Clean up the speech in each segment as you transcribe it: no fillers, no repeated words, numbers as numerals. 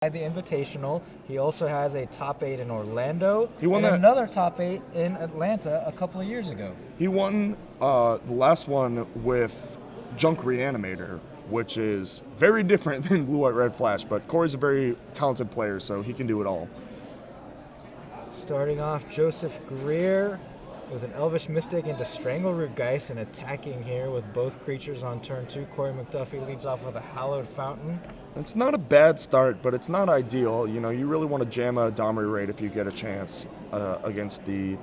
had the Invitational. He also has a top 8 in Orlando. He won and that. Another top 8 in Atlanta a couple of years ago. He won the last one with Junk Reanimator, which is very different than Blue White Red Flash, but Korey's a very talented player, so he can do it all. Starting off, Joseph Greer with an Elvish Mystic into Strangleroot Geist and attacking here with both creatures on turn 2. Korey McDuffie leads off with a Hallowed Fountain. It's not a bad start, but it's not ideal. You know, you really want to jam a Domri Raid if you get a chance against the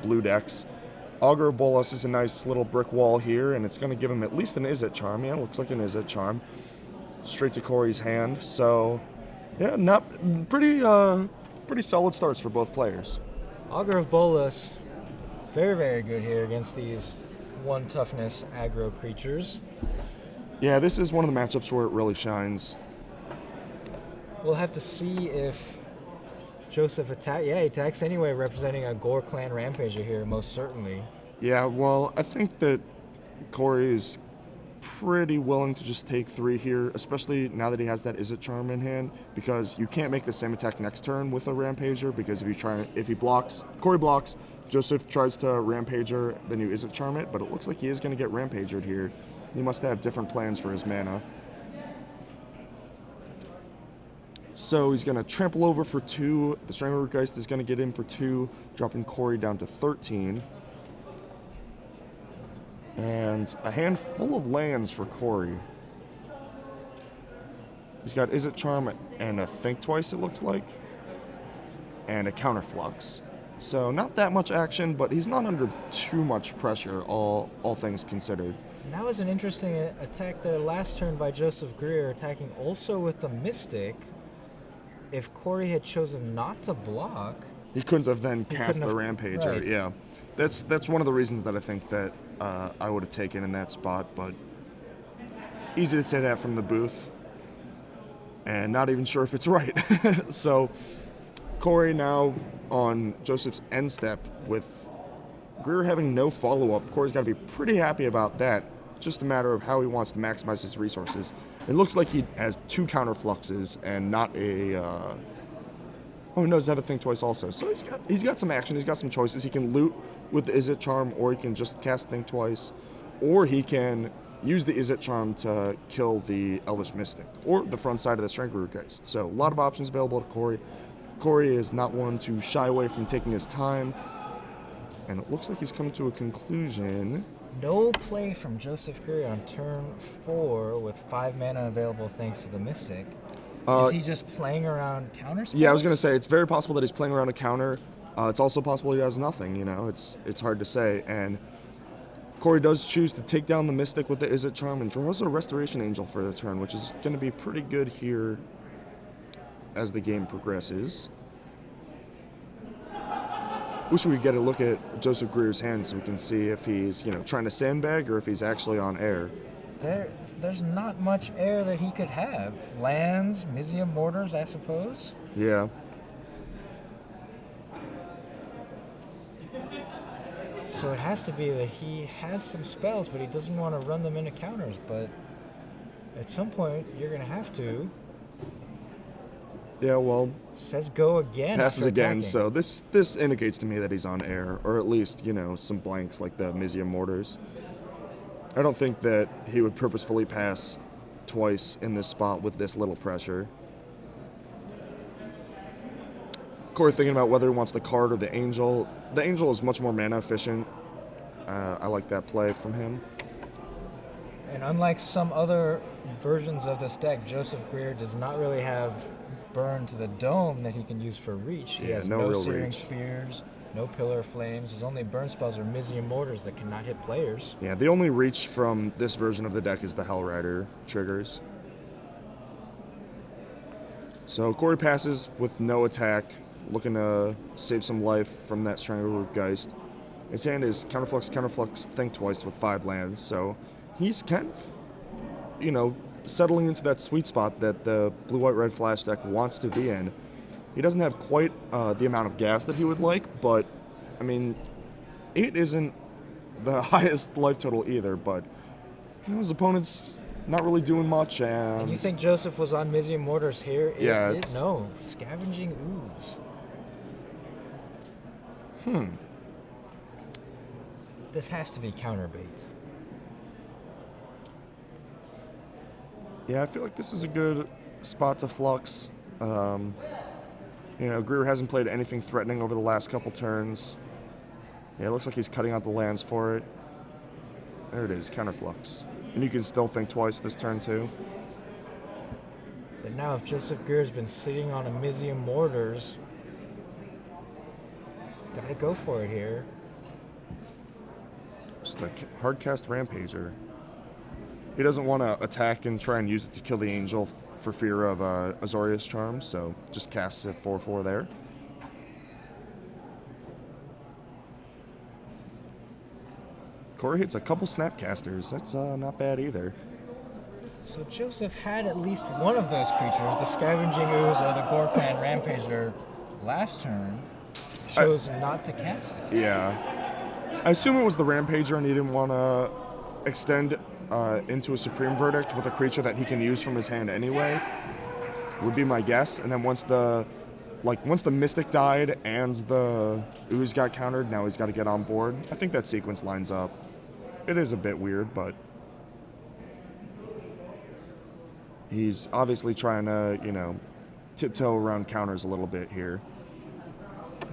blue decks. Augur of Bolas is a nice little brick wall here, and it's going to give him at least an Izzet Charm. Yeah, it looks like an Izzet Charm. Straight to Korey's hand. So, yeah, not pretty solid starts for both players. Augur of Bolas, very, very good here against these 1 toughness aggro creatures. Yeah, this is one of the matchups where it really shines. We'll have to see if Joseph he attacks anyway, representing a Gore Clan Rampager here, most certainly. Yeah, well, I think that Korey is pretty willing to just take 3 here, especially now that he has that Izzet Charm in hand, because you can't make the same attack next turn with a Rampager, because if he blocks, Korey blocks, Joseph tries to Rampager, then you Izzet Charm it, but it looks like he is going to get Rampagered here. He must have different plans for his mana. So he's going to trample over for 2. The Strangleroot Geist is going to get in for 2, dropping Korey down to 13. And a handful of lands for Korey. He's got Izzet Charm and a Think Twice, it looks like, and a Counterflux. So not that much action, but he's not under too much pressure, all things considered. And that was an interesting attack there last turn by Joseph Greer, attacking also with the Mystic. If Korey had chosen not to block, he couldn't have then cast the Rampager. Right. Yeah, that's one of the reasons that I think that I would have taken in that spot, but easy to say that from the booth, and not even sure if it's right. So Korey now on Joseph's end step with Greer having no follow-up. Korey's got to be pretty happy about that. Just a matter of how he wants to maximize his resources. It looks like he has 2 Counterfluxes and not a... oh, he does have a Think Twice also. So he's got some action. He's got some choices. He can loot with the Izzet Charm, or he can just cast Think Twice, or he can use the Izzet Charm to kill the Elvish Mystic, or the front side of the Strangleroot Geist. So a lot of options available to Korey. Korey is not one to shy away from taking his time, and it looks like he's come to a conclusion. No play from Joseph Greer on turn 4 with 5 mana available thanks to the Mystic. Is he just playing around counter spells? Yeah, I was going to say, it's very possible that he's playing around a counter. It's also possible he has nothing, you know. It's hard to say. And Korey does choose to take down the Mystic with the Izzet Charm and draws a Restoration Angel for the turn, which is going to be pretty good here as the game progresses. Wish we could get a look at Joseph Greer's hand so we can see if he's, trying to sandbag or if he's actually on air. There's not much air that he could have. Lands, Mizzium Mortars, I suppose. Yeah. So it has to be that he has some spells, but he doesn't want to run them into counters. But at some point, you're going to have to. Yeah, well... Says go again. Passes again, attacking. so this indicates to me that he's on air, or at least, some blanks like the Mizzium Mortars. I don't think that he would purposefully pass twice in this spot with this little pressure. Korey thinking about whether he wants the card or the Angel. The Angel is much more mana efficient. I like that play from him. And unlike some other versions of this deck, Joseph Greer does not really have burn to the dome that he can use for reach. He has no Searing reach. Spears, no Pillar of Flames. His only burn spells are Mizzium Mortars that cannot hit players. Yeah, the only reach from this version of the deck is the Hellrider triggers. So Korey passes with no attack, looking to save some life from that Strangleroot Geist. His hand is Counterflux, Think Twice with 5 lands, so he's kind of, settling into that sweet spot that the Blue White Red Flash deck wants to be in. He doesn't have quite the amount of gas that he would like, but, 8 isn't the highest life total either, but his opponents not really doing much. And you think Joseph was on Mizium Mortars here? Yeah, No, Scavenging Ooze. This has to be counterbait. Yeah, I feel like this is a good spot to flux. Greer hasn't played anything threatening over the last couple turns. Yeah, it looks like he's cutting out the lands for it. There it is, counterflux. And you can still think twice this turn too. But now if Joseph Greer's been sitting on a Mizium Mortars, gotta go for it here. Just a hardcast Rampager. He doesn't want to attack and try and use it to kill the Angel for fear of Azorius Charm, so just casts it 4/4 there. Korey hits a couple Snapcasters. That's not bad either. So Joseph had at least one of those creatures, the Scavenging Ooze or the Gorpan Rampager, last turn. Chose not to cast it. Yeah. I assume it was the Rampager and he didn't want to extend into a Supreme Verdict with a creature that he can use from his hand anyway, would be my guess. And then once the Mystic died and the Ooze got countered, now he's got to get on board. I think that sequence lines up. It is a bit weird, but he's obviously trying to, tiptoe around counters a little bit here.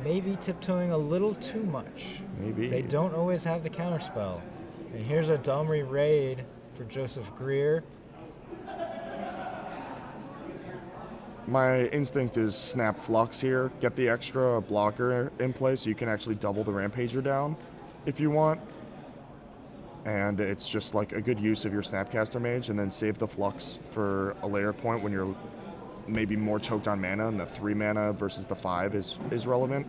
Maybe tiptoeing a little too much. Maybe. They don't always have the counterspell. And here's a Domri Raid for Joseph Greer. My instinct is snap Flux here. Get the extra blocker in place so you can actually double the Rampager down if you want. And it's just like a good use of your Snapcaster Mage, and then save the Flux for a later point when you're maybe more choked on mana and the 3 mana versus the 5 is relevant.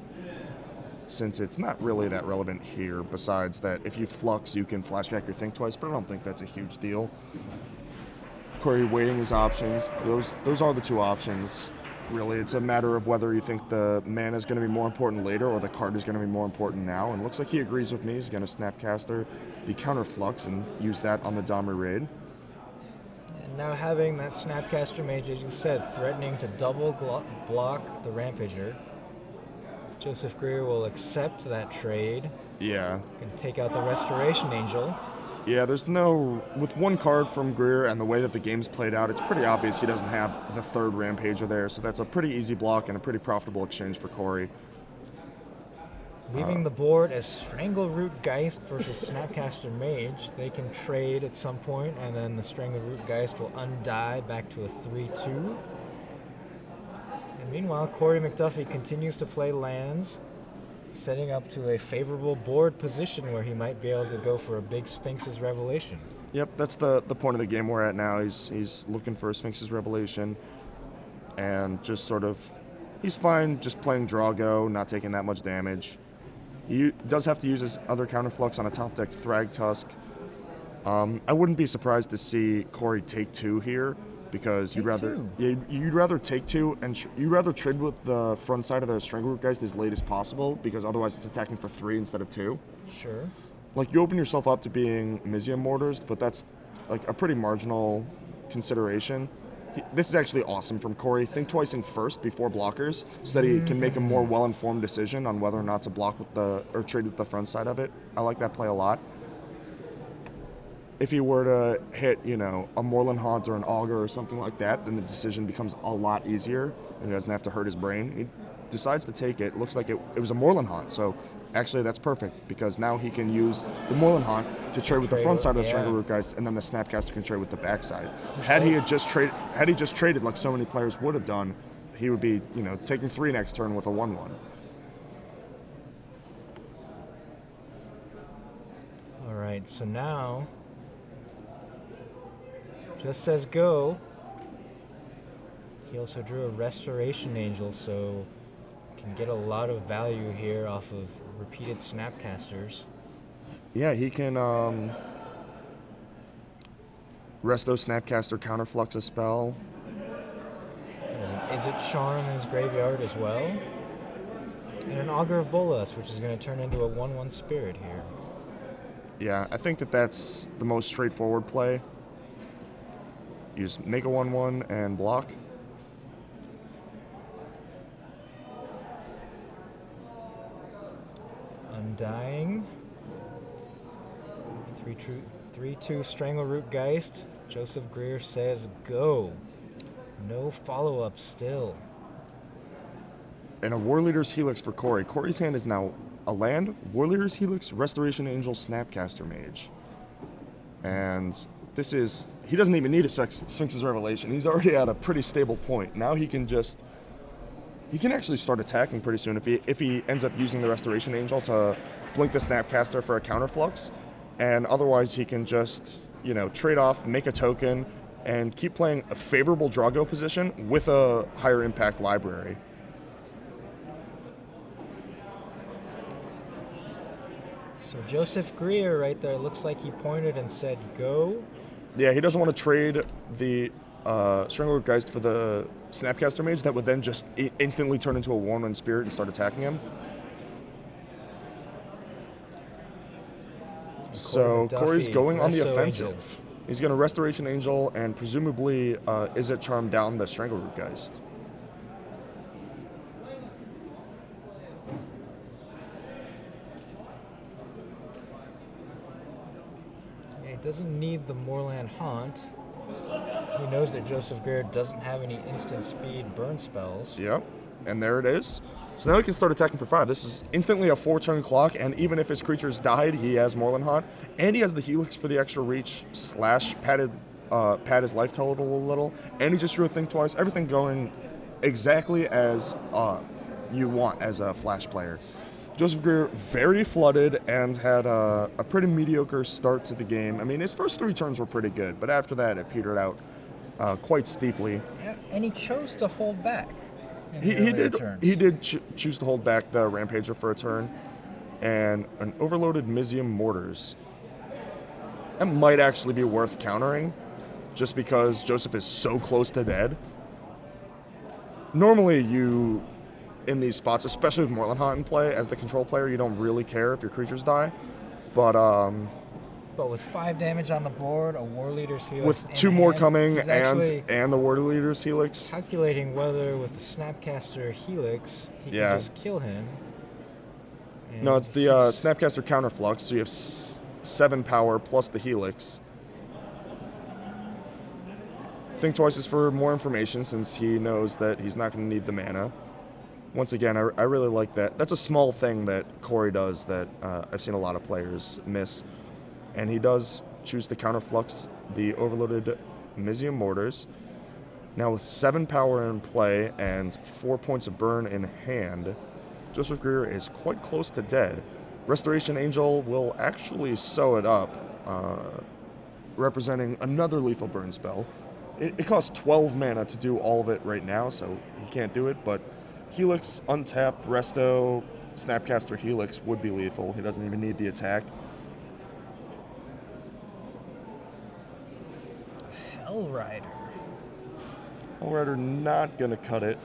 Since it's not really that relevant here, besides that if you Flux, you can flashback your Think Twice, but I don't think that's a huge deal. Korey weighing his options. Those are the two options. Really, it's a matter of whether you think the mana is going to be more important later or the card is going to be more important now. And it looks like he agrees with me. He's going to Snapcaster the counter Flux and use that on the Domri Raid. And now having that Snapcaster Mage, as you said, threatening to double block the Rampager, Joseph Greer will accept that trade. Yeah. Can take out the Restoration Angel. Yeah, with one card from Greer and the way that the game's played out, it's pretty obvious he doesn't have the third Rampager there, so that's a pretty easy block and a pretty profitable exchange for Korey. Leaving the board as Strangleroot Geist versus Snapcaster Mage. They can trade at some point, and then the Strangleroot Geist will undie back to a 3/2. And meanwhile, Korey McDuffie continues to play lands, setting up to a favorable board position where he might be able to go for a big Sphinx's Revelation. Yep, that's the point of the game we're at now. He's looking for a Sphinx's Revelation, and just he's fine just playing Drago, not taking that much damage. He does have to use his other counterflux on a top deck Thrag Tusk. I wouldn't be surprised to see Korey take 2 here, because you'd rather take 2 and you'd rather trade with the front side of the Strangleroot Geist as late as possible, because otherwise it's attacking for 3 instead of 2. Sure. Like, you open yourself up to being Mizium Mortars, but that's like a pretty marginal consideration. This is actually awesome from Korey. Think twicing first before blockers, so that he can make a more well-informed decision on whether or not to block with or trade with the front side of it. I like that play a lot. If he were to hit, a Moorland Haunt or an Augur or something like that, then the decision becomes a lot easier, and he doesn't have to hurt his brain. He decides to take it. Looks like it was a Moorland Haunt, so actually that's perfect, because now he can use the Moorland Haunt to trade with the front side of the Strangleroot Geist, and then the Snapcaster can trade with the backside. Had he just traded like so many players would have done, he would be, taking 3 next turn with a 1/1. All right, so now just says go. He also drew a Restoration Angel, so can get a lot of value here off of repeated Snapcasters. Yeah, he can Resto Snapcaster counterflux a spell. Is it Charm in his graveyard as well? And an Augur of Bolas, which is going to turn into a 1/1 Spirit here. Yeah, I think that's the most straightforward play. You just make a 1/1 and block. Undying. 3-2 Strangleroot Geist. Joseph Greer says go. No follow-up still. And a War Leader's Helix for Korey. Korey's hand is now a land, War Leader's Helix, Restoration Angel, Snapcaster Mage. And this is, he doesn't even need a Sphinx's Revelation. He's already at a pretty stable point. Now he can actually start attacking pretty soon if he ends up using the Restoration Angel to blink the Snapcaster for a counterflux. And otherwise he can just, trade off, make a token, and keep playing a favorable Drago position with a higher impact library. So Joseph Greer right there, looks like he pointed and said go. Yeah, he doesn't want to trade the Strangleroot Geist for the Snapcaster Mage. That would then just instantly turn into a 1/1 Spirit and start attacking him. So Korey's going on the offensive. Angel. He's going to Restoration Angel and presumably Izzet Charm down the Strangleroot Geist. Doesn't need the Moorland Haunt. He knows that Joseph Greer doesn't have any instant speed burn spells. Yep, and there it is. So now he can start attacking for 5. This is instantly a 4-turn clock, and even if his creatures died, he has Moorland Haunt, and he has the Helix for the extra reach / pad his life total a little, and he just drew a Think Twice. Everything going exactly as you want as a Flash player. Joseph Greer very flooded and had a pretty mediocre start to the game. I mean, his first 3 turns were pretty good, but after that it petered out quite steeply. Yeah, and he chose to hold back. He did choose to hold back the Rampager for a turn, and an overloaded Mizium Mortars. That might actually be worth countering, just because Joseph is so close to dead. Normally in these spots, especially with Moorland Haunt in play, as the control player, you don't really care if your creatures die. But with 5 damage on the board, a War Leader's Helix, with 2 more coming, and the War Leader's Helix, calculating whether with the Snapcaster Helix he can just kill him. No, it's the Snapcaster Counterflux, so you have 7 power plus the Helix. Think Twice is for more information, since he knows that he's not going to need the mana. Once again, I really like that. That's a small thing that Korey does that I've seen a lot of players miss. And he does choose to counterflux the overloaded Mizium Mortars. Now with 7 power in play and 4 points of burn in hand, Joseph Greer is quite close to dead. Restoration Angel will actually sew it up, representing another lethal burn spell. It costs 12 mana to do all of it right now, so he can't do it, but Helix, untap, Resto, Snapcaster Helix would be lethal. He doesn't even need the attack. Hellrider. Hellrider not going to cut it.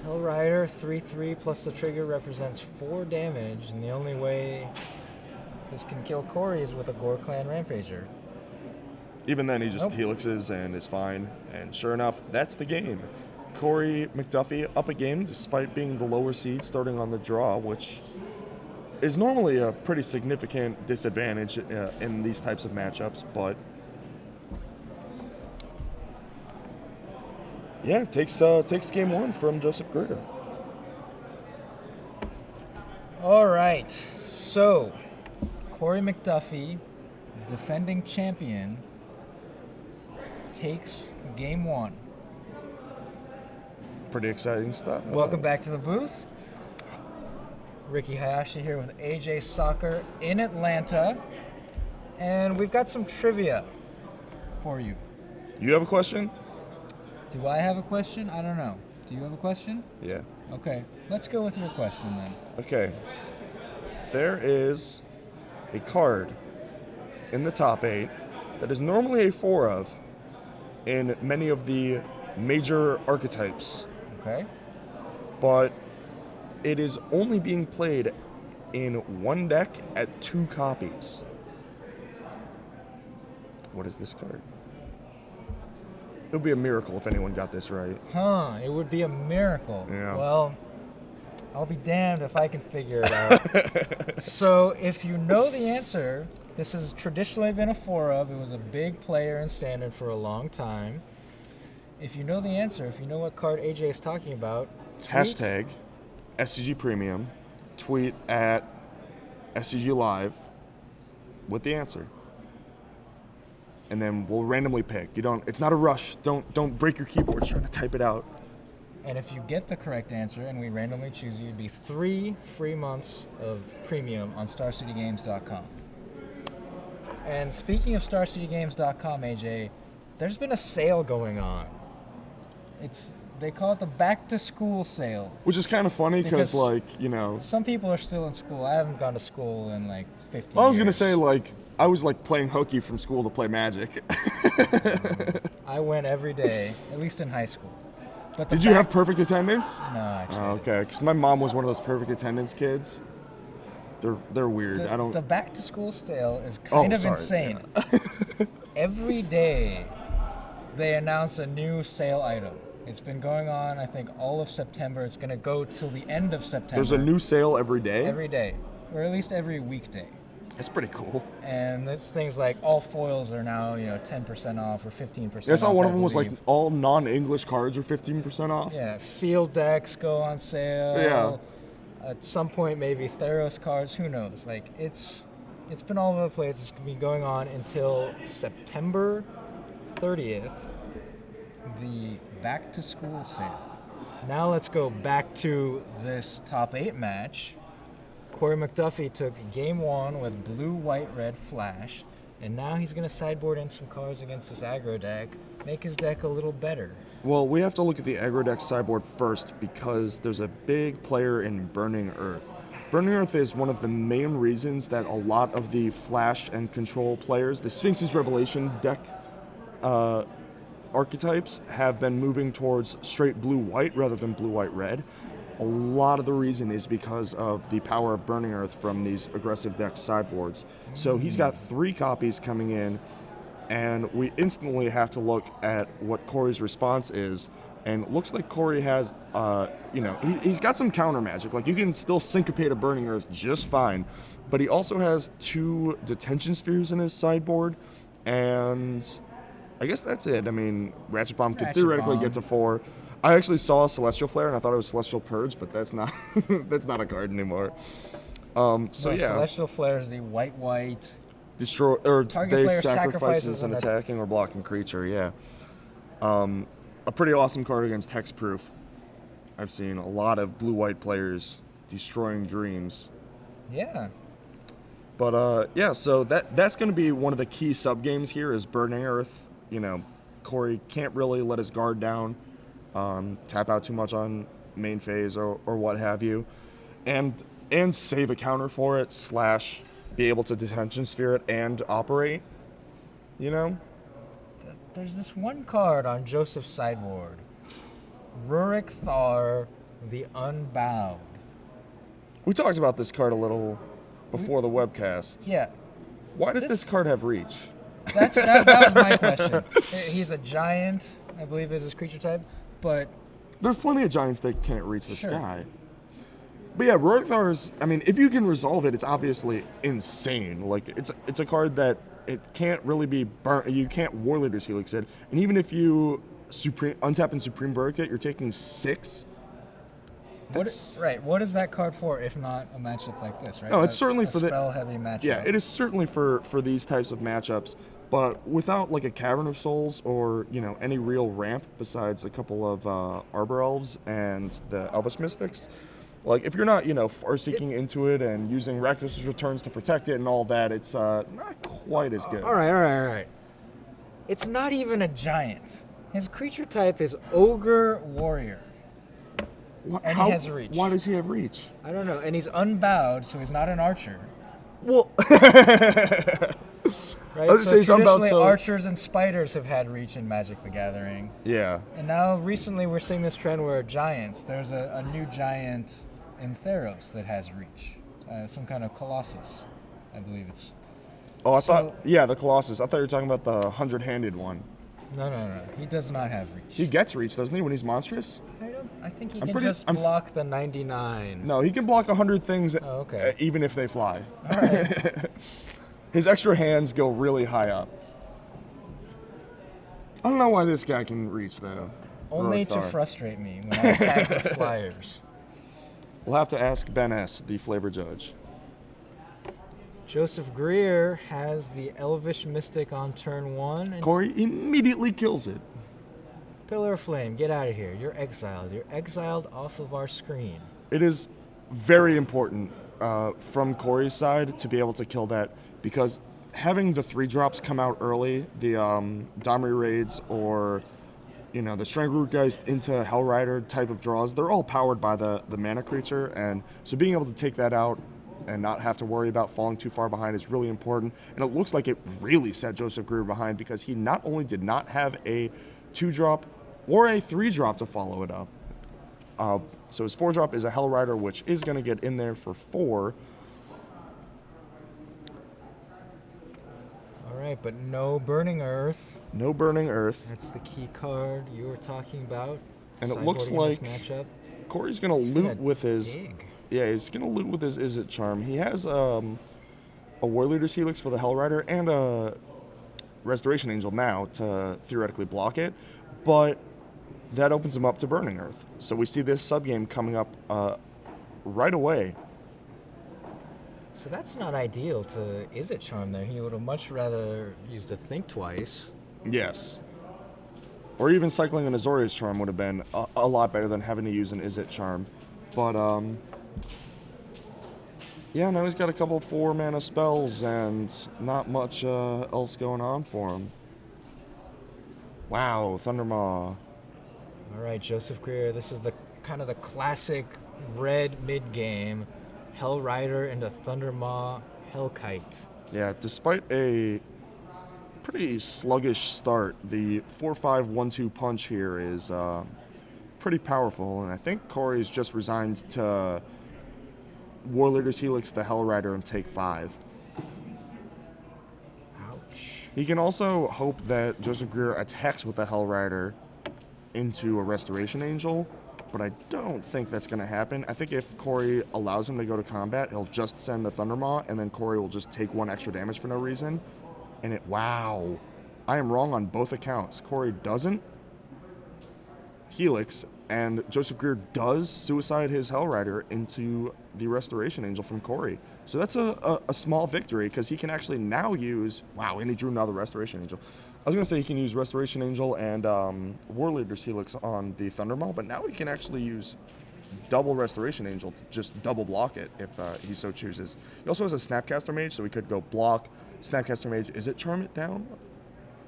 Hellrider, 3/3 plus the trigger represents 4 damage, and the only way this can kill Korey is with a Gore Clan Rampager. Even then, he just helixes and is fine. And sure enough, that's the game. Korey McDuffie up a game despite being the lower seed starting on the draw, which is normally a pretty significant disadvantage in these types of matchups. But yeah, takes game 1 from Joseph Greer. All right, so Korey McDuffie, the defending champion, takes game 1. Pretty exciting stuff. Welcome back to the booth. Ricky Hayashi here with AJ Soccer in Atlanta. And we've got some trivia for you. You have a question? Do I have a question? I don't know. Do you have a question? Yeah. Okay, let's go with your question then. Okay. There is a card in the top 8 that is normally a 4 of in many of the major archetypes. Okay. But it is only being played in one deck at 2 copies. What is this card? It would be a miracle if anyone got this right. Huh, it would be a miracle. Yeah. Well, I'll be damned if I can figure it out. So if you know the answer, this has traditionally been a 4-of. It was a big player in Standard for a long time. If you know the answer, if you know what card AJ is talking about, tweet. Hashtag SCG Premium, tweet at SCG Live with the answer. And then we'll randomly pick. It's not a rush. Don't break your keyboard trying to type it out. And if you get the correct answer and we randomly choose you, it'd be 3 free months of premium on StarCityGames.com. And speaking of StarCityGames.com, AJ, there's been a sale going on. They call it the back to school sale. Which is kind of funny because, some people are still in school. I haven't gone to school in 15 years. I was going to say, I was playing hooky from school to play Magic. I went every day, at least in high school. But Did you have perfect attendance? No, actually. Oh, okay, because my mom was one of those perfect attendance kids. They're weird. The back to school sale is kind of insane. Yeah. Every day they announce a new sale item. It's been going on, I think, all of September. It's going to go till the end of September. There's a new sale every day? Every day, or at least every weekday. That's pretty cool. And it's things like all foils are now, 10% off or 15% off. I saw one of them was all non-English cards are 15% off. Yeah, sealed decks go on sale. Yeah. At some point, maybe Theros cards. Who knows? It's been all over the place. It's going to be going on until September 30th, the back to school sale. Now let's go back to this top 8 match. Korey McDuffie took game 1 with blue, white, red flash, and now he's going to sideboard in some cards against this aggro deck, make his deck a little better. Well, we have to look at the aggro deck sideboard first because there's a big player in Burning Earth. Burning Earth is one of the main reasons that a lot of the flash and control players, the Sphinx's Revelation deck archetypes, have been moving towards straight blue-white rather than blue-white-red. A lot of the reason is because of the power of Burning Earth from these aggressive deck sideboards. So he's got 3 copies coming in, and we instantly have to look at what Korey's response is. And it looks like Korey has, he's got some counter magic. You can still syncopate a Burning Earth just fine, but he also has 2 detention spheres in his sideboard, and I guess that's it. I mean, Ratchet Bomb could theoretically get to 4. I actually saw Celestial Flare and I thought it was Celestial Purge, but that's not that's not a card anymore. Celestial Flare is the white destroy, or target they player sacrifices an attacking or blocking creature. Yeah, a pretty awesome card against hexproof. I've seen a lot of blue-white players destroying dreams. Yeah. But so that's going to be one of the key sub games here is Burning Earth. Korey can't really let his guard down. Tap out too much on main phase or what have you, and save a counter for it / be able to detention sphere it and operate. There's this one card on Joseph's sideboard, Rurik Thar, the Unbowed. We talked about this card a little before the webcast. Yeah. Why does this card have reach? That was my question. He's a giant, I believe is his creature type. But there's plenty of giants that can't reach the sky. But yeah, Rorikthar is, if you can resolve it, it's obviously insane. It's a card that it can't really be burnt. You can't Warleader's Helix it. And even if you untap and Supreme Verdict it, you're taking 6. What is that card for if not a matchup like this, right? No, it's certainly for the spell-heavy matchup. Yeah, it is certainly for these types of matchups. But without a Cavern of Souls or any real ramp besides a couple of Arbor Elves and the Elvish Mystics, if you're not far seeking into it and using Rakdos' Returns to protect it and all that, it's not quite as good. All right. It's not even a giant. His creature type is Ogre Warrior. And he has reach. Why does he have reach? I don't know. And he's unbowed, so he's not an archer. Well. Right? Traditionally, archers and spiders have had reach in Magic the Gathering. Yeah. And now, recently, we're seeing this trend where giants, there's a new giant in Theros that has reach. some kind of Colossus, I believe it's. Oh, So- the Colossus. I thought you were talking about the 100-handed one. No. He does not have reach. He gets reach, doesn't he, when he's monstrous? I think he I'm can pretty- just I'm- block the 99. No, he can block 100 things, Oh, okay. even if they fly. All right. His extra hands go really high up. I don't know why this guy can reach, though. Only to Rothar. frustrate me when I attack with flyers. We'll have to ask Ben S., the flavor judge. Joseph Greer has the Elvish Mystic on turn 1. And Korey immediately kills it. Pillar of Flame, get out of here. You're exiled. You're exiled off of our screen. It is very important from Korey's side to be able to kill that, because having the 3-drops come out early, the Domri Raids or the Strangleroot Geist into Hellrider type of draws, they're all powered by the mana creature, and so being able to take that out and not have to worry about falling too far behind is really important. And it looks like it really set Joseph Greer behind, because he not only did not have a 2-drop or a 3-drop to follow it up. So his 4-drop is a Hellrider, which is going to get in there for 4. All right, but no Burning Earth. No Burning Earth. That's the key card you were talking about. And it looks Sideboarding this like matchup. Korey's going to loot with his... Dig. Yeah, he's going to loot with his Izzet Charm. He has a Warleader's Helix for the Hellrider and a Restoration Angel now to theoretically block it, but that opens him up to Burning Earth. So we see this subgame coming up right away. So that's not ideal to Izzet Charm there. He would have much rather used a Think Twice. Yes. Or even cycling an Azorius Charm would have been a lot better than having to use an Izzet Charm. But, yeah, now he's got a couple 4-mana spells and not much else going on for him. Wow, Thundermaw. All right, Joseph Greer, this is the kind of the classic red mid-game. Hellrider into Thundermaw, Hellkite. Yeah, despite a pretty sluggish start, the 4-5-1-2 punch here is pretty powerful, and I think Korey's just resigned to Warleader's Helix the Hellrider and take 5. Ouch. He can also hope that Joseph Greer attacks with the Hellrider into a Restoration Angel, but I don't think that's going to happen. I think if Korey allows him to go to combat, he'll just send the Thundermaw, and then Korey will just take 1 extra damage for no reason. And wow. I am wrong on both accounts. Korey doesn't Helix, and Joseph Greer does suicide his Hellrider into the Restoration Angel from Korey. So that's a small victory, because he can actually now use... Wow, and he drew another Restoration Angel. I was going to say he can use Restoration Angel and Warleader's Helix on the Thundermaw, but now he can actually use double Restoration Angel to just double block it if he so chooses. He also has a Snapcaster Mage, so he could go block, Snapcaster Mage, is it Charm It Down?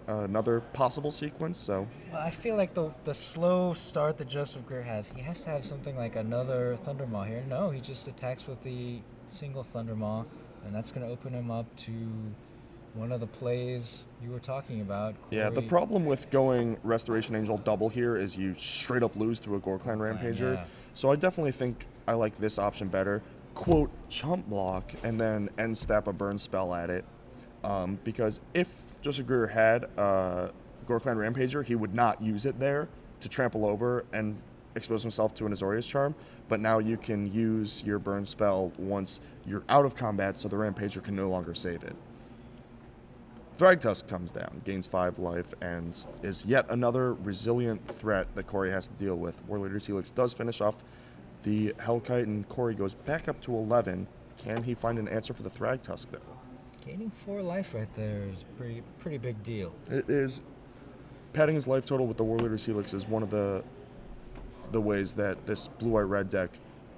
Another possible sequence, so... Well, I feel like the slow start that Joseph Greer has, he has to have something like another Thundermaw here. No, he just attacks with the single Thundermaw, and that's going to open him up to one of the plays you were talking about. Yeah, the problem with going Restoration Angel double here is you straight up lose to a Gore-Clan Rampager. Yeah. So I definitely think I like this option better. Quote, chump block, and then end step a burn spell at it. Because if Joseph Greer had Gore-Clan Rampager, he would not use it there to trample over and expose himself to an Azorius Charm. But now you can use your burn spell once you're out of combat, so the Rampager can no longer save it. Thragtusk comes down, gains 5 life, and is yet another resilient threat that Korey has to deal with. Warleader's Helix does finish off the Hellkite, and Korey goes back up to 11. Can he find an answer for the Thragtusk, though? Gaining 4 life right there is pretty big deal. It is. Padding his life total with the Warleader's Helix is one of the ways that this blue-white-red deck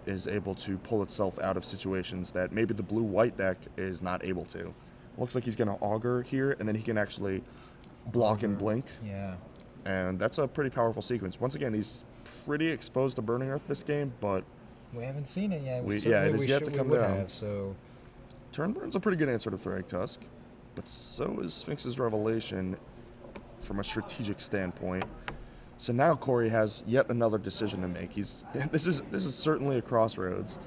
is able to pull itself out of situations that maybe the blue-white deck is not able to. Looks like he's going to Augur here, and then he can actually block and blink. Yeah. And that's a pretty powerful sequence. Once again, he's pretty exposed to Burning Earth this game, but... We haven't seen it yet. It is yet to come down. So Turnburn's a pretty good answer to Thragtusk, but so is Sphinx's Revelation from a strategic standpoint. So now Korey has yet another decision to make. This is certainly a crossroads.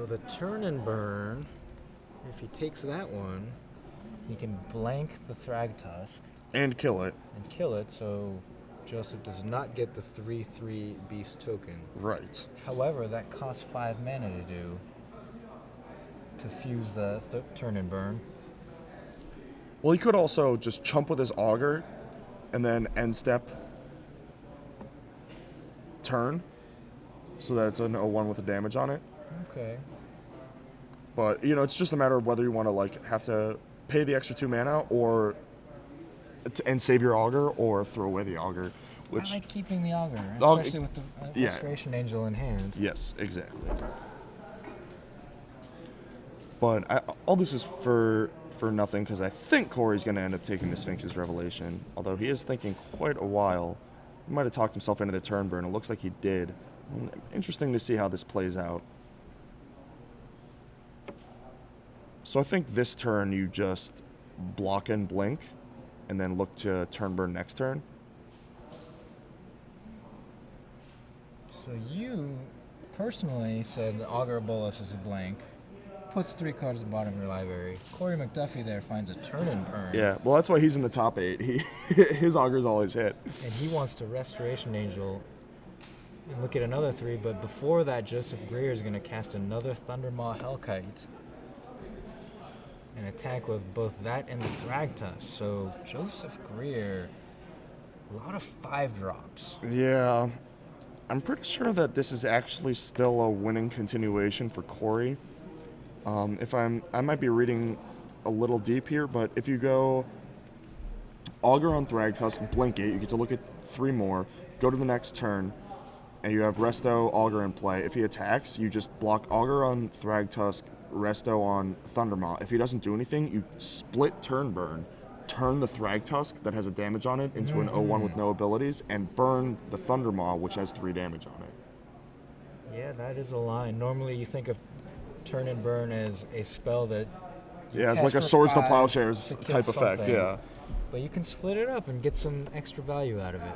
So the turn and burn, if he takes that one, he can blank the Thragtusk And kill it. and kill it, so Joseph does not get the 3/3 beast token. Right. However, that costs 5 mana to do, to fuse the turn and burn. Well, he could also just chump with his auger and then end step turn so that it's an 0/1 with a damage on it. Okay. But, it's just a matter of whether you want to, have to pay the extra 2 mana and save your auger or throw away the auger. Which, I like keeping the auger, Auger- especially with the yeah. Restoration Angel in hand. Yes, exactly. But all this is for nothing because I think Korey's going to end up taking the Sphinx's Revelation. Although he is thinking quite a while. He might have talked himself into the turn burn. It looks like he did. Interesting to see how this plays out. So I think this turn you just block and blink and then look to turn burn next turn. So you personally said the Augur Bolus is a blank, puts 3 cards at the bottom of your library. Korey McDuffie there finds a turn and burn. Yeah, well that's why he's in the top 8. His augers always hit. And he wants to Restoration Angel and look at another 3, but before that Joseph Greer is going to cast another Thundermaw Hellkite and attack with both that and the Thragtusk. So Joseph Greer, a lot of 5-drops. Yeah, I'm pretty sure that this is actually still a winning continuation for Korey. I might be reading a little deep here, but if you go Augur on Thragtusk, blink it, you get to look at 3 more, go to the next turn, and you have Resto, Augur in play. If he attacks, you just block Augur on Thragtusk, Resto on Thundermaw. If he doesn't do anything, you split turn burn, turn the Thragtusk that has a damage on it into an 0/1 with no abilities, and burn the Thundermaw, which has 3 damage on it. Yeah, that is a line. Normally you think of Turn and Burn as a spell that Yeah, it's cast like a for Swords to 5 Plowshares to kill type effect, something. yeah. But you can split it up and get some extra value out of it.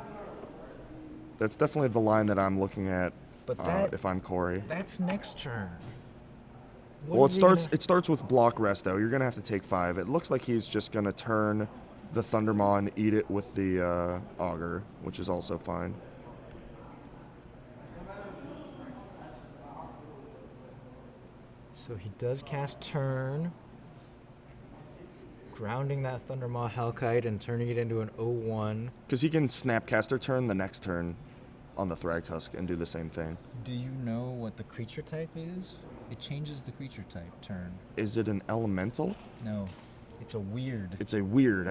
That's definitely the line that I'm looking at But that, if I'm Korey. that's next turn. What Well, is he gonna- it starts with block Resto. You're going to have to take 5. It looks like he's just going to turn the Thundermaw and eat it with the Augur, which is also fine. So he does cast Turn, grounding that Thundermaw Hellkite and turning it into an 0/1. Because he can Snapcaster turn the next turn on the Thragtusk and do the same thing. Do you know what the creature type is? It changes the creature type turn. Is it an elemental? No, it's a weird. It's a weird.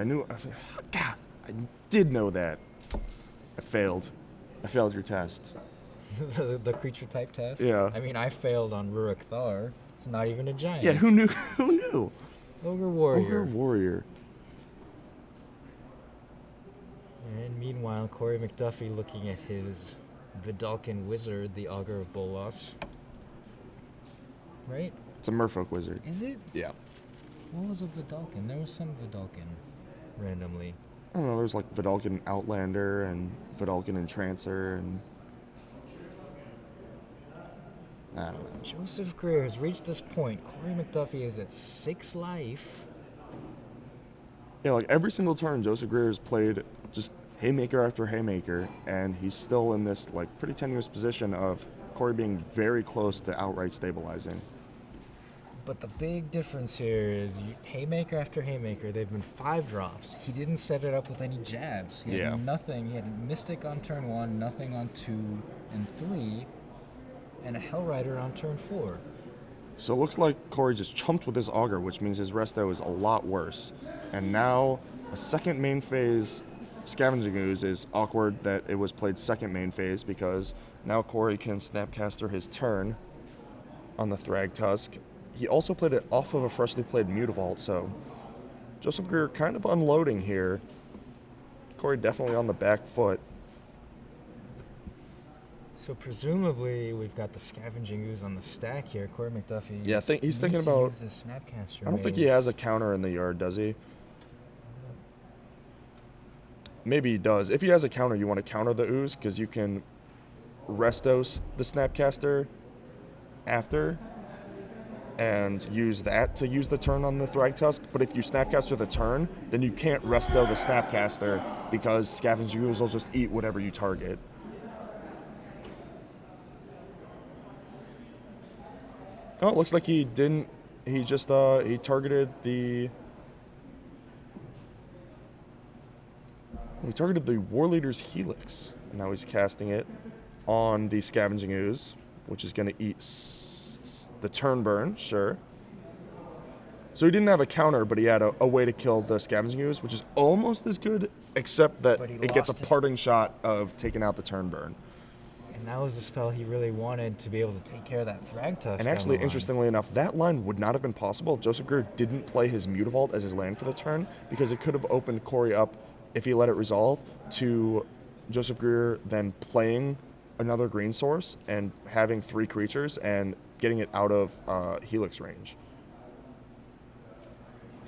God, I did know that. I failed. I failed your test. the creature type test? Yeah. I mean, I failed on Rurik Thar. It's not even a giant. Yeah, who knew? Who knew? Ogre Warrior. Ogre Warrior. And meanwhile, Korey McDuffie looking at his Vidalcan Wizard, the Augur of Bolas. Right? It's a Merfolk Wizard. Is it? Yeah. What was a Vidalcan? There was some Vidalcan randomly. I don't know, there's like Vidalcan Outlander and Vidalcan Entrancer and I don't know. Joseph Greer has reached this point. Korey McDuffie is at 6 life. Yeah, like every single turn Joseph Greer has played just haymaker after haymaker, and he's still in this like pretty tenuous position of Korey being very close to outright stabilizing. But the big difference here is haymaker after haymaker, they've been 5-drops. He didn't set it up with any jabs. He had nothing. He had Mystic on turn 1, nothing on 2 and 3, and a Hellrider on turn 4. So it looks like Korey just chumped with his Augur, which means his Resto is a lot worse. And now a second main phase Scavenging Ooze is awkward that it was played second main phase because now Korey can Snapcaster his turn on the Thragtusk. He also played it off of a freshly played Mutavault, so Joseph Greer kind of unloading here. Korey definitely on the back foot. So presumably we've got the Scavenging Ooze on the stack here. Korey McDuffie. Yeah, he's thinking needs to about. use his Snapcaster I don't think he mage. has a counter in the yard, does he? Maybe he does. If he has a counter, you want to counter the Ooze because you can Restos the Snapcaster after and use that to use the turn on the Thragtusk. But if you Snapcaster the turn, then you can't resto the Snapcaster because Scavenging Ooze will just eat whatever you target. Oh, it looks like he didn't. He just he targeted the. He targeted the War Leader's Helix, and now he's casting it on the Scavenging Ooze, which is going to eat the turn burn, sure. So he didn't have a counter, but he had a way to kill the Scavenging Ooze, which is almost as good, except that it gets a parting shot of taking out the turn burn. And that was the spell he really wanted to be able to take care of that Thragtusk. And actually, interestingly enough, that line would not have been possible if Joseph Greer didn't play his Mutavault as his land for the turn, because it could have opened Korey up, if he let it resolve, to Joseph Greer then playing another green source and having 3 creatures and getting it out of Helix range.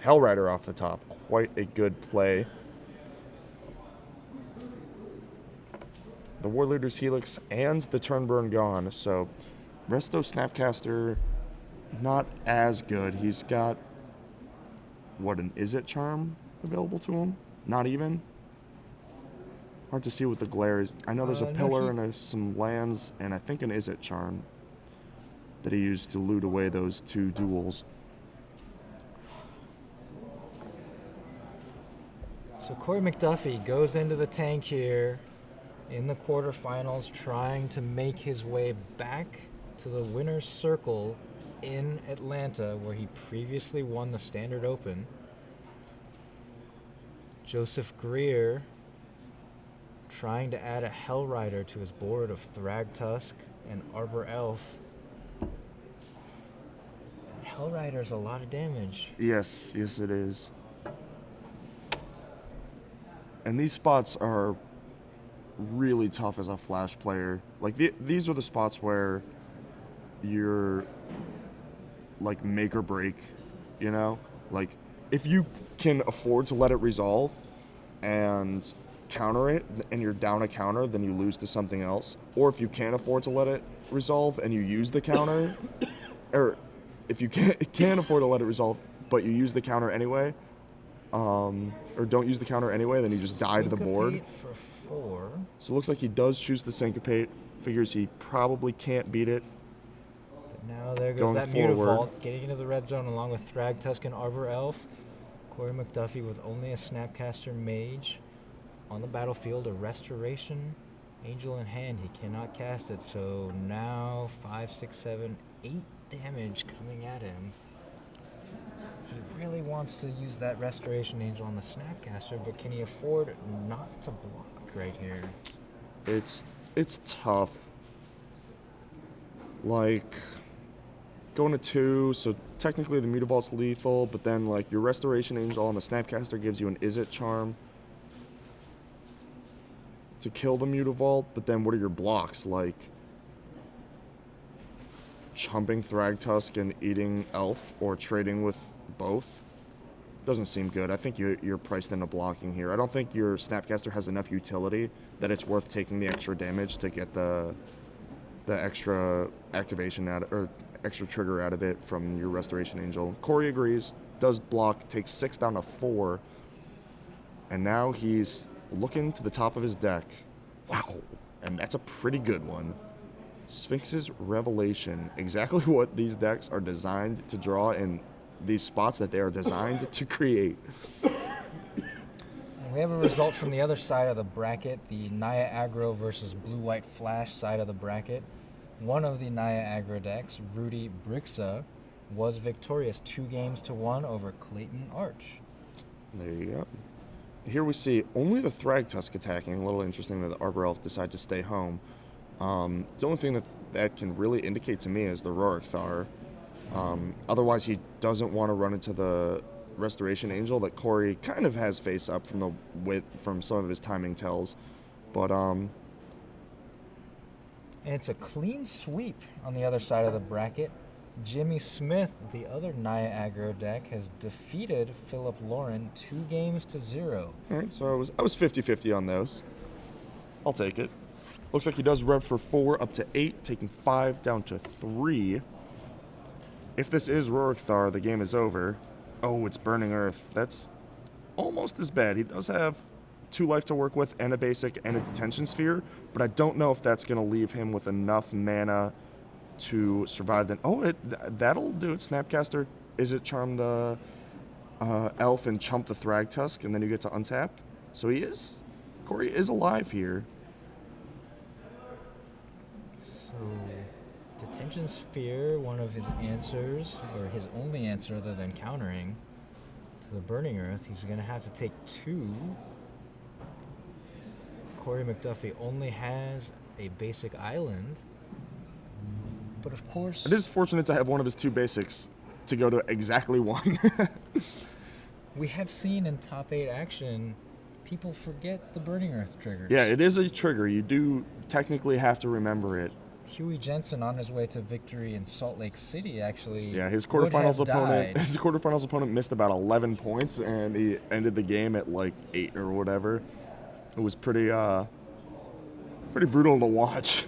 Hellrider off the top, quite a good play. The War Leader's Helix and the turn burn gone, so Resto Snapcaster not as good. He's got, what, an Is It Charm available to him? Not even? Hard to see what the glare is. I know there's a pillar and some lands, and I think an Is It Charm that he used to loot away those 2 duels. So Korey McDuffie goes into the tank here in the quarterfinals, trying to make his way back to the winner's circle in Atlanta, where he previously won the Standard Open. Joseph Greer trying to add a Hellrider to his board of Thragtusk and Arbor Elf. Hellrider's a lot of damage. Yes, it is. And these spots are really tough as a Flash player. Like, these are the spots where you're, like, make or break, you know? Like, if you can afford to let it resolve and counter it, and you're down a counter, then you lose to something else. Or if you can't afford to let it resolve and you use the counter, or if you can't afford to let it resolve, but you use the counter anyway, or don't use the counter anyway, then you just die to the board. For 4. So it looks like he does choose the Syncopate. Figures he probably can't beat it. But now there goes that Mutavault, getting into the red zone along with Thragtusk and Arbor Elf. Korey McDuffie with only a Snapcaster Mage on the battlefield, a Restoration Angel in hand. He cannot cast it, so now 5, 6, 7, 8 damage coming at him. He really wants to use that Restoration Angel on the Snapcaster, but can he afford not to block right here? It's tough. Like, going to 2, so technically the Mutavault's lethal, but then, like, your Restoration Angel on the Snapcaster gives you an Is It Charm to kill the Mutavault, but then what are your blocks? Like, chumping Thragtusk and eating Elf, or trading with both? Doesn't seem good. I think you're priced into blocking here. I don't think your Snapcaster has enough utility that it's worth taking the extra damage to get the extra activation out, or extra trigger out of it from your Restoration Angel. Korey agrees, does block, takes 6 down to 4, and now he's looking to the top of his deck. Wow, and that's a pretty good one. Sphinx's Revelation, exactly what these decks are designed to draw in these spots that they are designed to create. And we have a result from the other side of the bracket, the Naya Aggro versus Blue-White Flash side of the bracket. One of the Naya Aggro decks, Rudy Brixa, was victorious 2-1 over Clayton Arch. There you go. Here we see only the Thragtusk attacking. A little interesting that the Arbor Elf decided to stay home. The only thing that can really indicate to me is the Rorik Thar. Otherwise, he doesn't want to run into the Restoration Angel that Korey kind of has face up from some of his timing tells. But and it's a clean sweep on the other side of the bracket. Jimmy Smith, the other Naya Aggro deck, has defeated Philip Lauren 2-0. All right, so I was 50-50 on those. I'll take it. Looks like he does rev for 4 up to 8, taking 5 down to 3. If this is Rorikthar, the game is over. Oh, it's Burning Earth. That's almost as bad. He does have 2 life to work with and a basic and a detention sphere, but I don't know if that's going to leave him with enough mana to survive. Then, that'll do it. Snapcaster, is it charm the elf and chump the Thragtusk, and then you get to untap? So Korey is alive here. So, Detention Sphere, one of his answers, or his only answer other than countering to the Burning Earth. He's going to have to take 2. Korey McDuffie only has a basic island. But of course... It is fortunate to have one of his 2 basics to go to exactly 1. We have seen in top 8 action, people forget the Burning Earth trigger. Yeah, it is a trigger. You do technically have to remember it. Huey Jensen on his way to victory in Salt Lake City actually. Yeah, his would have quarterfinals opponent missed about 11 points, and he ended the game at like 8 or whatever. It was pretty brutal to watch.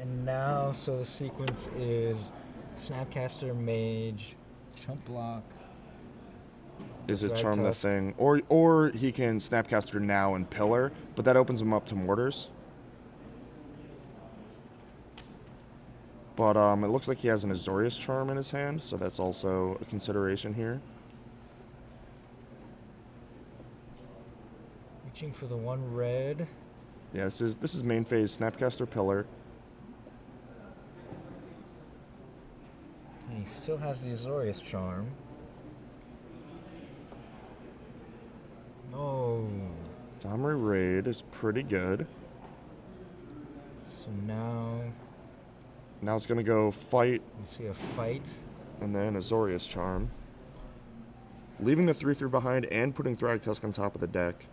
And now, so the sequence is Snapcaster, Mage, Chump Block. Is it charm the thing, or he can Snapcaster now and Pillar, but that opens him up to Mortars. But it looks like he has an Azorius Charm in his hand, so that's also a consideration here. Reaching for the 1 red. Yeah, this is main phase Snapcaster Pillar. And he still has the Azorius Charm. Oh. Domri Raid is pretty good. So now it's going to go fight. you see a fight. And then Azorius Charm. Leaving the 3/3 behind and putting Thragtusk on top of the deck.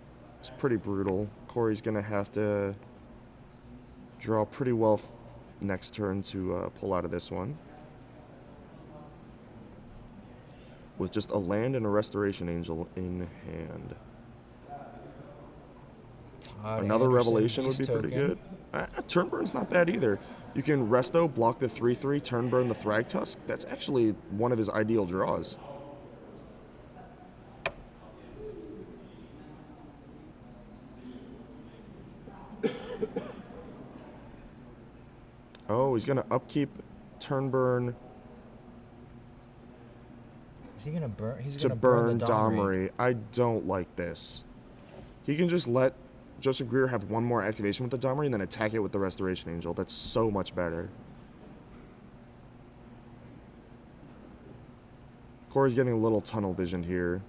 It's pretty brutal. Korey's going to have to draw pretty well next turn to pull out of this one. With just a land and a Restoration Angel in hand. Another Revelation would be pretty good. Turn Burn's not bad either. You can Resto, block the 3/3, turn burn the Thragtusk. That's actually one of his ideal draws. Oh, he's going to upkeep, turn burn. Is he gonna burn? He's to gonna burn the Domri. I don't like this. He can just let Joseph Greer have 1 more activation with the Domri and then attack it with the Restoration Angel. That's so much better. Korey's getting a little tunnel vision here.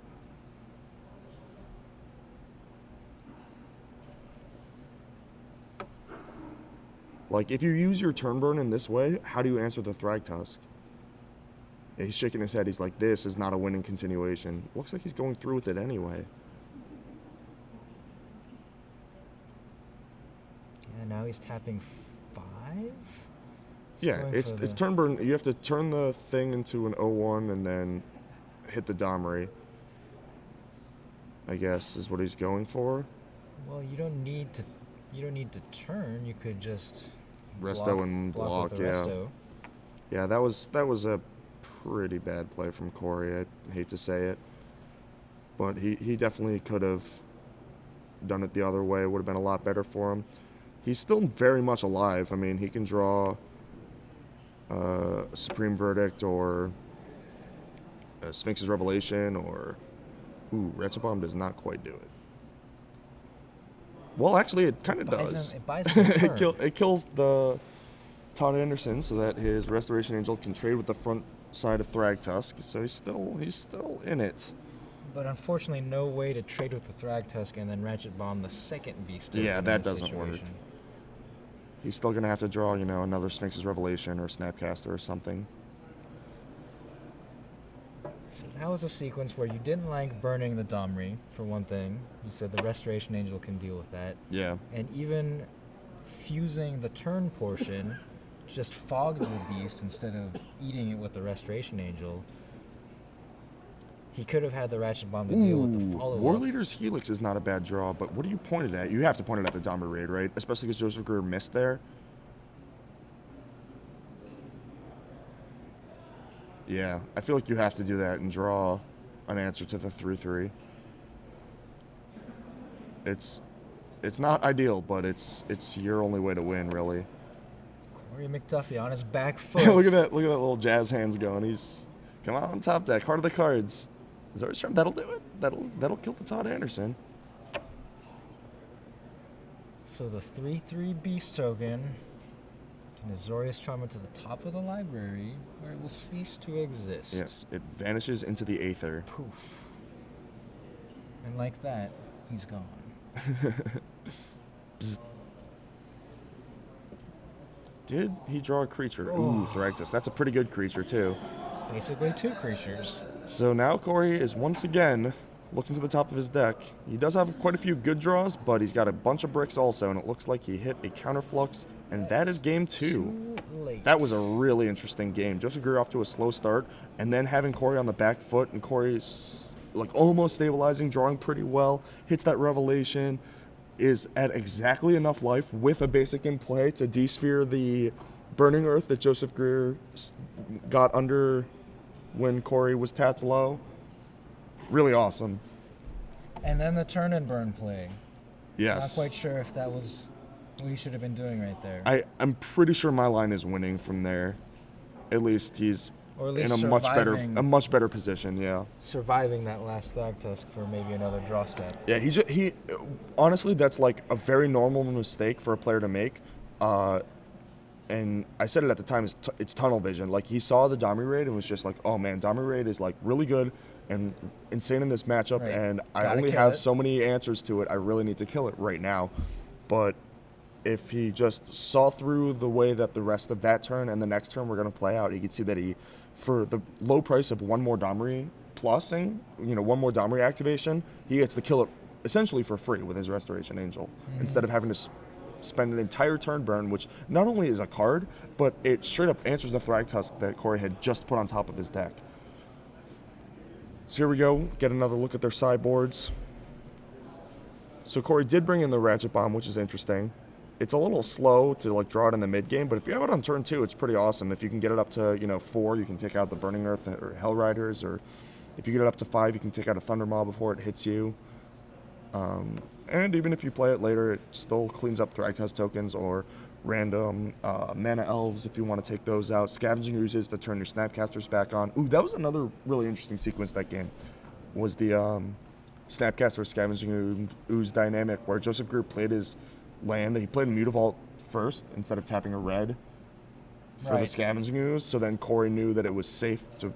Like, if you use your turn burn in this way, how do you answer the Thragtusk? Yeah, he's shaking his head. He's like, this is not a winning continuation. Looks like he's going through with it anyway. Yeah, now he's tapping 5? Yeah, it's turn burn. You have to turn the thing into an 0/1 and then hit the Domri, I guess, is what he's going for. Well, you don't need to turn. You could just Resto and block, with the yeah. Resto. Yeah, that was a pretty bad play from Korey. I hate to say it. But he definitely could have done it the other way. It would have been a lot better for him. He's still very much alive. I mean, he can draw Supreme Verdict or Sphinx's Revelation or... Ooh, Ratchet Bomb does not quite do it. Well, actually, it kind of does. It buys him a turn. It kills the Todd Anderson so that his Restoration Angel can trade with the front side of Thragtusk. So he's still in it. But unfortunately, no way to trade with the Thragtusk and then Ratchet Bomb the second beast. Yeah, that doesn't work. He's still going to have to draw, another Sphinx's Revelation or Snapcaster or something. So that was a sequence where you didn't like burning the Domri, for one thing. You said the Restoration Angel can deal with that. Yeah. And even fusing the turn portion just fogged the beast instead of eating it with the Restoration Angel. He could have had the Ratchet Bomb to deal with the follow-up. War Leader's Helix is not a bad draw, but what are you pointed at? You have to point it at the Domri raid, right? Especially because Joseph Greer missed there. Yeah, I feel like you have to do that and draw an answer to the 3-3. It's not ideal, but it's your only way to win, really. Korey McDuffie on his back foot. Look at that little jazz hands going. He's come out on top deck, heart of the cards. That'll do it. That'll kill the Todd Anderson. So the 3/3 beast token and Azorius Charmer to the top of the library, where it will cease to exist. Yes, it vanishes into the aether. Poof. And like that, he's gone. Did he draw a creature? Ooh, Thragtus. That's a pretty good creature, too. It's basically 2 creatures. So now Korey is once again looking to the top of his deck. He does have quite a few good draws, but he's got a bunch of bricks also, and it looks like he hit a counterflux, and that is game 2. Too late. That was a really interesting game. Joseph Greer off to a slow start, and then having Korey on the back foot, and Korey's like almost stabilizing, drawing pretty well, hits that revelation, is at exactly enough life with a basic in play to de-sphere the Burning Earth that Joseph Greer got under when Korey was tapped low. Really awesome. And then the turn and burn play. Yes. Not quite sure if that was what he should have been doing right there. I'm pretty sure my line is winning from there. At least he's Or at least in a much better position, yeah. surviving that last Thragtusk for maybe another draw step. Yeah, he honestly, that's like a very normal mistake for a player to make. And I said it at the time, it's tunnel vision. Like, he saw the Domri raid and was just like, oh man, Domri raid is like really good and insane in this matchup, Right. and I Gotta only kill have it. so many answers to it. I really need to kill it right now. But if he just saw through the way that the rest of that turn and the next turn were going to play out, he could see that he, for the low price of one more Domri plusing, one more Domri activation, he gets to kill it essentially for free with his Restoration Angel, instead of having to spend an entire turn burn, which not only is a card, but it straight up answers the Thragtusk that Korey had just put on top of his deck. So here we go, get another look at their sideboards. So Korey did bring in the Ratchet Bomb, which is interesting. It's a little slow to like draw it in the mid game, but if you have it on turn 2, it's pretty awesome. If you can get it up to 4, you can take out the Burning Earth or Hell Riders, or if you get it up to 5, you can take out a Thunder Maw before it hits you. And even if you play it later, it still cleans up Thragtusk tokens or random Mana Elves if you want to take those out. Scavenging Oozes to turn your Snapcasters back on. Ooh, that was another really interesting sequence that game, was the Snapcaster Scavenging Ooze dynamic, where Joseph Greer played his land. He played Mutavault first instead of tapping a red for the Scavenging Ooze, so then Korey knew that it was safe to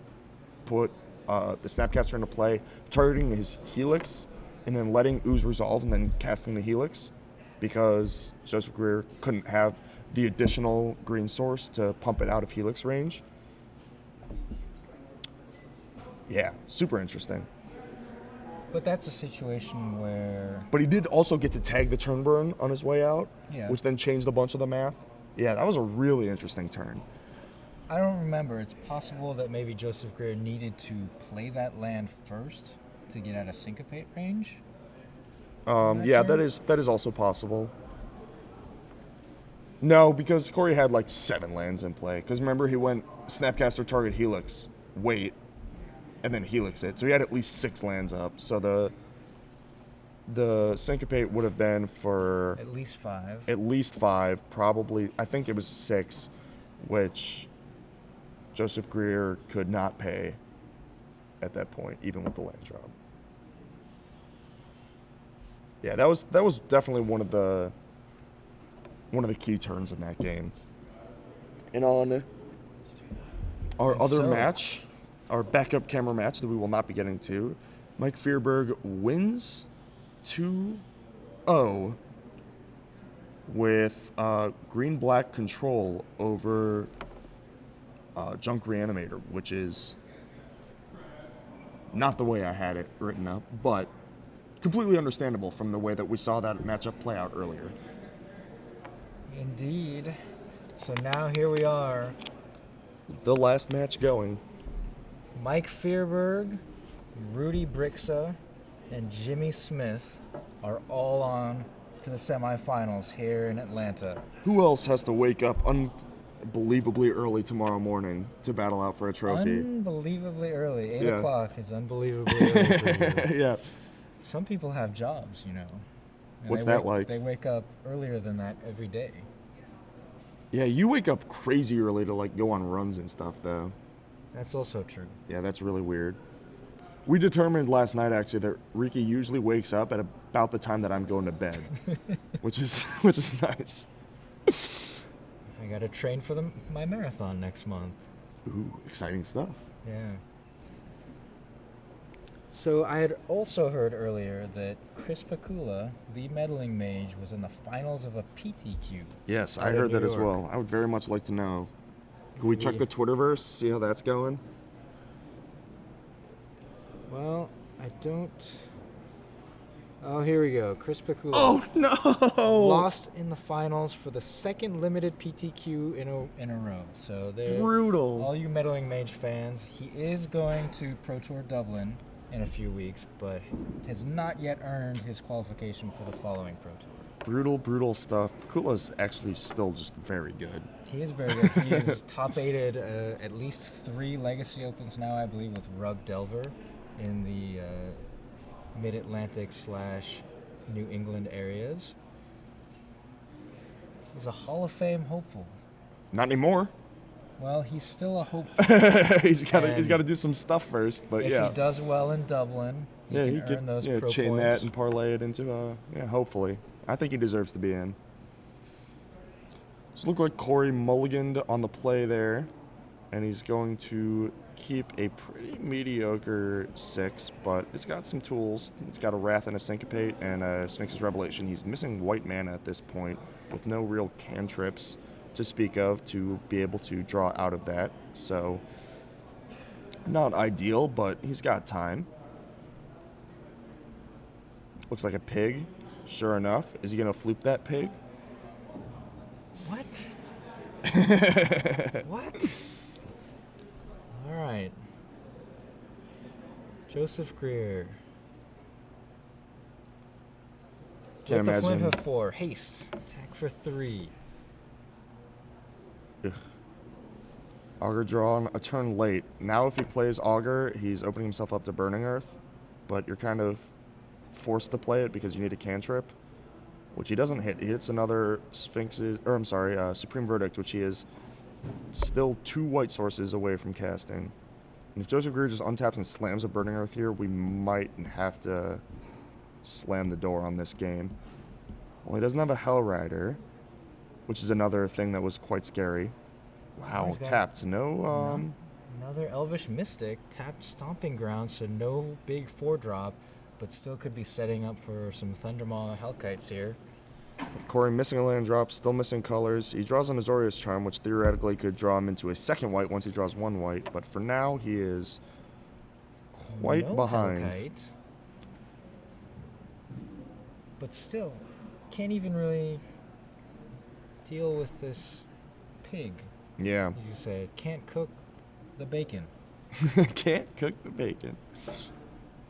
put the Snapcaster into play, targeting his Helix, and then letting Ooze resolve and then casting the Helix, because Joseph Greer couldn't have the additional green source to pump it out of Helix range. Yeah, super interesting. But that's a situation where... But he did also get to tag the turn burn on his way out, which then changed a bunch of the math. Yeah, that was a really interesting turn. I don't remember. It's possible that maybe Joseph Greer needed to play that land first to get out of Syncopate range. Yeah, that is also possible. No, because Korey had like 7 lands in play. Because remember, he went Snapcaster, target Helix, wait, and then Helix it. So he had at least 6 lands up. So the Syncopate would have been for At least 5. At least 5, probably. I think it was 6, which Joseph Greer could not pay at that point, even with the land drop. Yeah, that was definitely one of the key turns in that game. And on our other match, our backup camera match that we will not be getting to, Mike Fierberg wins 2-0 with green-black control over Junk Reanimator, which is not the way I had it written up, but completely understandable from the way that we saw that matchup play out earlier. Indeed. So now here we are. The last match going. Mike Fierberg, Rudy Brixa, and Jimmy Smith are all on to the semifinals here in Atlanta. Who else has to wake up unbelievably early tomorrow morning to battle out for a trophy. Unbelievably early. 8 Yeah. o'clock is unbelievably early for you. Yeah. Some people have jobs, you know. And What's they that like? They wake up earlier than that every day. Yeah, you wake up crazy early to like go on runs and stuff, though. That's also true. Yeah, that's really weird. We determined last night actually that Ricky usually wakes up at about the time that I'm going to bed, which is nice. I got to train for my marathon next month. Ooh, exciting stuff. Yeah. So I had also heard earlier that Chris Pakula, the medaling mage, was in the finals of a PTQ. Yes, I out of heard New that as York. well. I would very much like to know. Can we check the Twitterverse, see how that's going? Well, I don't. Oh, here we go. Chris Pakula. Oh no! Lost in the finals for the second limited PTQ in a row. So there. Brutal. All you medaling mage fans, he is going to Pro Tour Dublin in a few weeks, but has not yet earned his qualification for the following Pro Tour. Brutal stuff. Pakula's actually still just very good. He is very good. He is top 8'd at least 3 Legacy Opens now, I believe, with Rug Delver in the Mid-Atlantic / New England areas. He's a Hall of Fame hopeful. Not anymore. Well, he's still a hopeful. he's got to do some stuff first, but if yeah. he does well in Dublin, he can earn those pro chain points. that and parlay it into hopefully. I think he deserves to be in. Just look like Korey mulliganed on the play there, and he's going to keep a pretty mediocre 6, but it's got some tools. It's got a Wrath and a Syncopate and a Sphinx's Revelation. He's missing white mana at this point with no real cantrips to speak of to be able to draw out of that. So, not ideal, but he's got time. Looks like a pig. Sure enough. Is he going to floop that pig? What? What? All right. Joseph Greer. Can't With the Flint imagine. Hoof 4. Haste. Attack for 3. Ugh. Augur drawn a turn late. Now if he plays Augur, he's opening himself up to Burning Earth, but you're kind of forced to play it because you need a cantrip, which he doesn't hit. He hits another Supreme Verdict, which he is still 2 white sources away from casting. And if Joseph Greer just untaps and slams a Burning Earth here, we might have to slam the door on this game. Well, he doesn't have a Hell Rider, which is another thing that was quite scary. Wow, tapped. No, Another Elvish Mystic. Tapped Stomping Ground, so no big 4-drop, but still could be setting up for some Thundermaw Hellkites here. Korey missing a land drop, still missing colors. He draws an Azorius Charm, which theoretically could draw him into a second white once he draws 1 white, but for now he is quite behind. Hellkite. But still, can't even really deal with this pig. Yeah. You say, can't cook the bacon. Can't cook the bacon.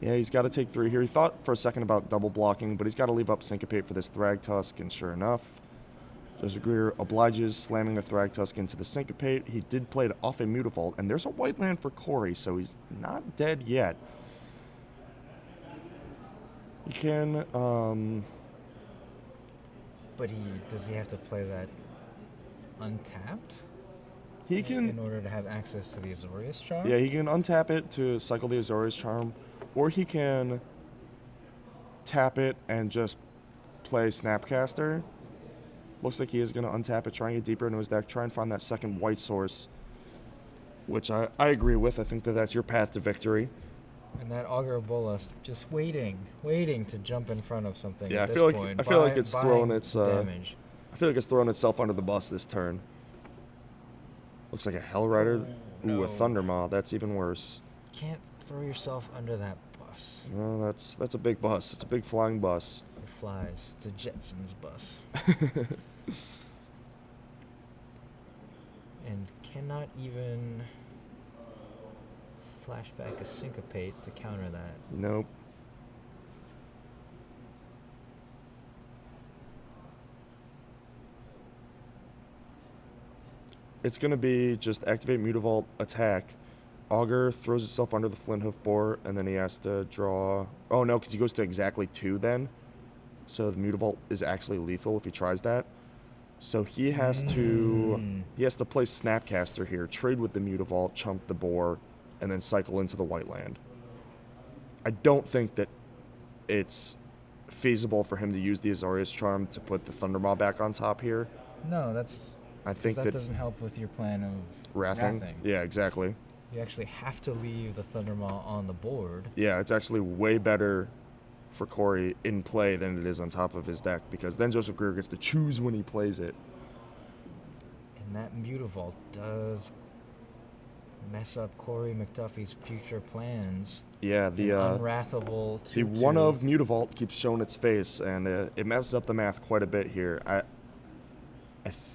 Yeah, he's got to take 3 here. He thought for a second about double blocking, but he's got to leave up Syncopate for this Thragtusk, and sure enough, Joseph Greer obliges, slamming the Thragtusk into the Syncopate. He did play it off a Mutavault, and there's a white land for Korey, so he's not dead yet. He can, But does he have to play that untapped? He can... In order to have access to the Azorius Charm? Yeah, he can untap it to cycle the Azorius Charm, or he can tap it and just play Snapcaster. Looks like he is going to untap it, try and get deeper into his deck, try and find that second white source, which I agree with. I think that's your path to victory. And that Augur Bolas just waiting to jump in front of something. Yeah, at I feel this like point, I feel like it's throwing buying its damage. I feel like it's throwing itself under the bus this turn. Looks like a Hell Rider. Ooh, a Thundermaw. That's even worse. Can't throw yourself under that bus. No, that's a big bus. It's a big flying bus. It flies. It's a Jetsons bus. And cannot even flashback a Syncopate to counter that. Nope. it's going to be just activate Mutavault, attack. Augur throws itself under the Flint Hoof Boar, and then he has to draw... Oh, no, because he goes to exactly 2 then. So the Mutavault is actually lethal if he tries that. So he has to play Snapcaster here, trade with the Mutavault, chump the Boar, and then cycle into the white land. I don't think that it's feasible for him to use the Azorius Charm to put the Thundermaw back on top here. No, I think that doesn't help with your plan of wrathing. Yeah, exactly. You actually have to leave the Thundermaw on the board. Yeah, it's actually way better for Korey in play than it is on top of his deck, because then Joseph Greer gets to choose when he plays it. And that Mutavault does mess up Korey McDuffie's future plans. Yeah, the unwrathable 2/2. The one of Mutavault keeps showing its face, and it messes up the math quite a bit here. I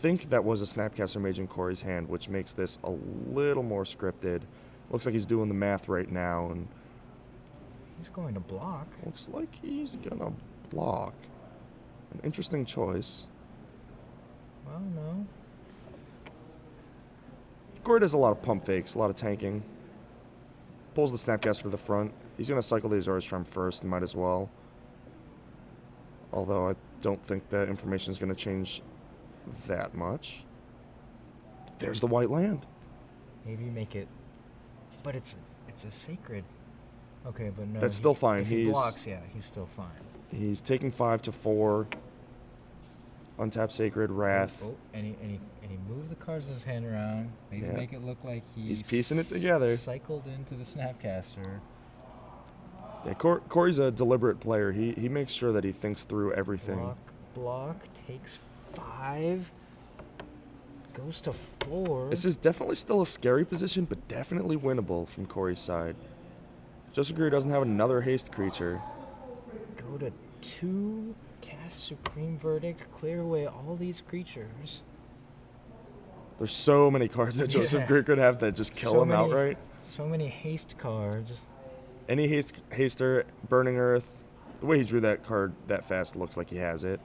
think that was a Snapcaster Mage in Korey's hand, which makes this a little more scripted. Looks like he's doing the math right now, and he's going to block. Looks like he's gonna block. An interesting choice. Well, no. Korey does a lot of pump fakes, a lot of tanking. Pulls the Snapcaster to the front. He's gonna cycle the Azorius Charm first, might as well. Although I don't think that information is gonna change that much. There's the white land. Maybe make it, but it's a sacred. Okay, but no. That's still fine. If he blocks, yeah, he's still fine. He's taking 5 to 4. Untap Sacred, Wrath. Oh, and he moved the cards in his hand around. Maybe make it look like he's piecing it together. Cycled into the Snapcaster. Yeah, Korey's a deliberate player. He makes sure that he thinks through everything. Block, takes 5. Goes to 4. This is definitely still a scary position, but definitely winnable from Korey's side. Joseph Greer doesn't have another haste creature. Go to 2, cast Supreme Verdict, clear away all these creatures. There's so many cards that Joseph Greer could have that just kill him outright. So many haste cards. Any haster, Burning Earth. The way he drew that card that fast looks like he has it.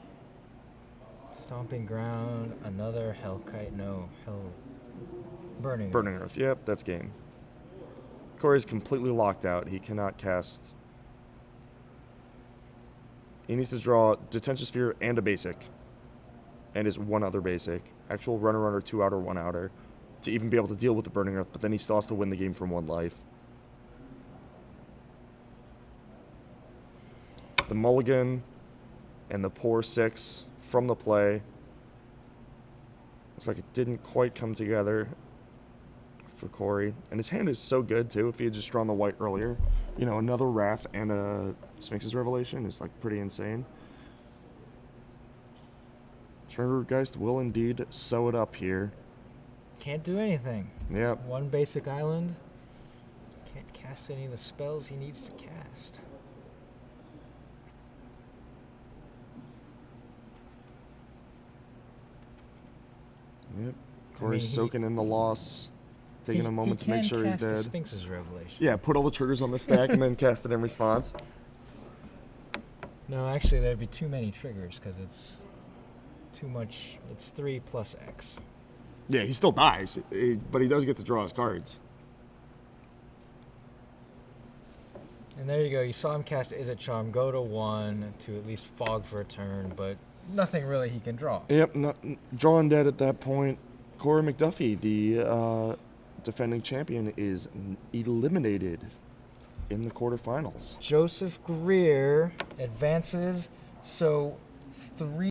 Stomping Ground, another Hellkite, Burning Earth, yep, that's game. Korey's completely locked out. He cannot cast. He needs to draw Detention Sphere and a basic. And his one other basic. Actual runner, 2 outer, 1 outer. To even be able to deal with the Burning Earth, but then he still has to win the game from 1 life. The mulligan and the poor 6 from the play. Looks like it didn't quite come together for Korey. And his hand is so good, too. If he had just drawn the white earlier, you know, another Wrath and a Sphinx's Revelation is, like, pretty insane. Triggergeist will indeed sew it up here. Can't do anything. Yep. 1 basic island. Can't cast any of the spells he needs to cast. Yep. Korey's soaking in the loss, taking a moment to make sure he's dead. Sphinx's Revelation. Yeah, put all the triggers on the stack and then cast it in response. No, actually, there'd be too many triggers because it's too much. It's 3 plus X. Yeah, he still dies, but he does get to draw his cards. And there you go. You saw him cast Is It Charm, go to 1 to at least fog for a turn, but nothing really he can draw. Yep, drawing dead at that point. Korey McDuffie, the defending champion, is eliminated in the quarterfinals. Joseph Greer advances, so 3